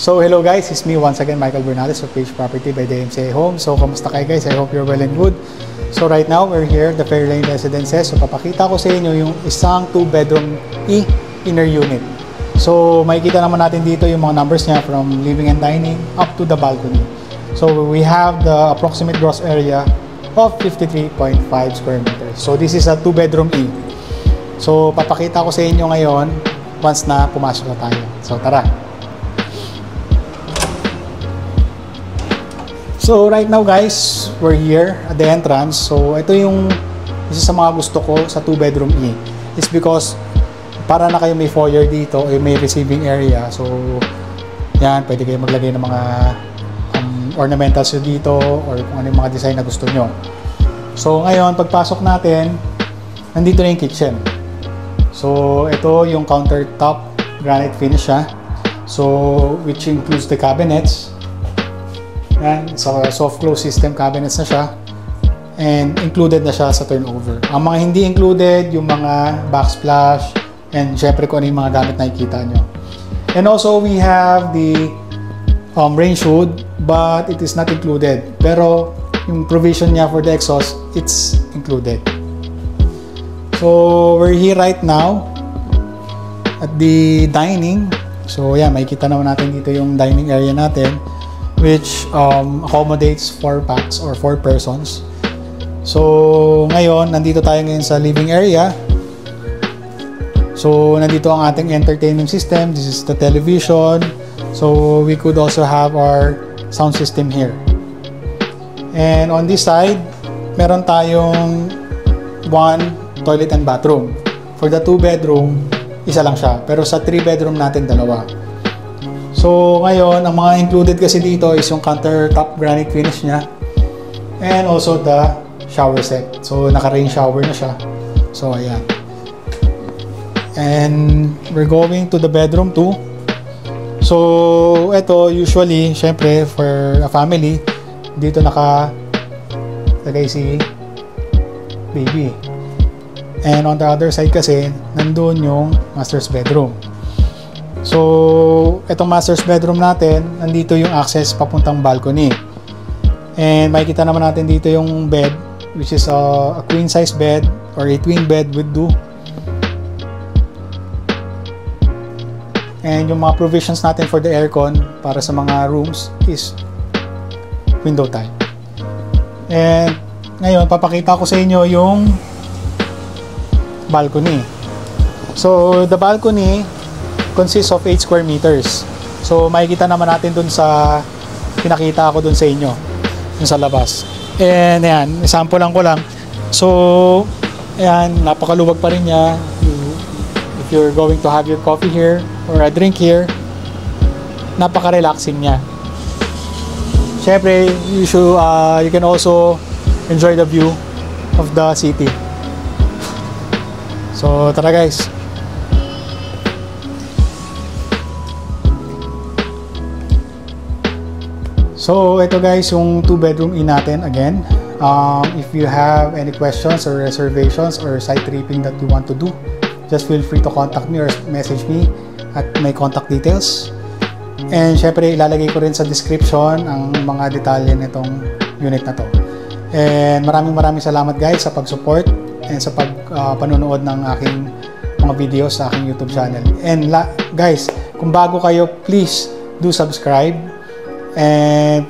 So hello guys, it's me once again, Michael Bernales of Page Property by DMCA Home. So kamusta kayo guys? I hope you're well and good. So right now, we're here at the Fairlane Residences. So papakita ko sa inyo yung isang 2-bedroom inner unit. So makikita naman natin dito yung mga numbers niya from living and dining up to the balcony. So we have the approximate gross area of 53.5 square meters. So this is a 2-bedroom E. So papakita ko sa inyo ngayon once na pumasok na tayo. So tara! So right now guys, we're here at the entrance. So ito yung isa sa mga gusto ko sa 2-bedroom E. It's because para na kayo may foyer dito o may receiving area. So yan, pwede kayo maglagay ng mga ornamentals dito or kung ano yung mga design na gusto nyo. So ngayon, pagpasok natin, nandito na yung kitchen. So ito yung countertop granite finish siya. So which includes the cabinets. Yan, so soft close system cabinets na siya and included na siya sa turnover. Ang mga hindi included, yung mga backsplash and syempre kung ano yung mga gamit na nakikita nyo. And also we have the range hood, but it is not included. Pero yung provision niya for the exhaust, it's included. So we're here right now at the dining. So yan, makikita naman natin dito yung dining area natin, which accommodates 4 packs or 4 persons. So ngayon, nandito tayo ngayon sa living area. So nandito ang ating entertainment system. This is the television. So we could also have our sound system here. And on this side, meron tayong 1 toilet and bathroom. For the 2-bedroom, isa lang siya. Pero sa 3-bedroom natin, dalawa. So ngayon, ang mga included kasi dito is yung countertop granite finish niya and also the shower set. So naka-rain shower na siya. So ayan. And we're going to the bedroom 2. So ito usually, syempre for a family, dito nakalagay si baby. And on the other side kasi, nandun yung master's bedroom. So, itong master's bedroom natin, nandito yung access papuntang balcony. And makikita naman natin dito yung bed, which is a queen size bed or a twin bed with do. And yung mga provisions natin for the aircon para sa mga rooms is window type. And ngayon, papakita ko sa inyo yung balcony. So, the balcony consists of 8 square meters. So makikita naman natin dun sa pinakita ko dun sa inyo, dun sa labas. And ayan, sample lang ko lang. So ayan, napakaluwag pa rin niya. If you're going to have your coffee here or a drink here, napaka-relaxing niya. Syempre, you can also enjoy the view of the city. So tara guys. So ito guys yung 2-bedroom in natin again. If you have any questions or reservations or site tripping that you want to do, just feel free to contact me or message me at my contact details. And syempre ilalagay ko rin sa description ang mga detalye nitong unit na to. And maraming salamat guys sa pag-support and sa panonood ng aking mga videos sa aking YouTube channel. And guys, kung bago kayo, please do subscribe and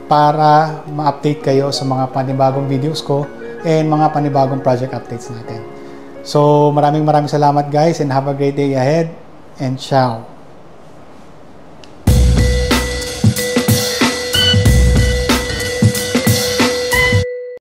para ma-update kayo sa mga panibagong videos ko and mga panibagong project updates natin. So maraming salamat guys and have a great day ahead and ciao!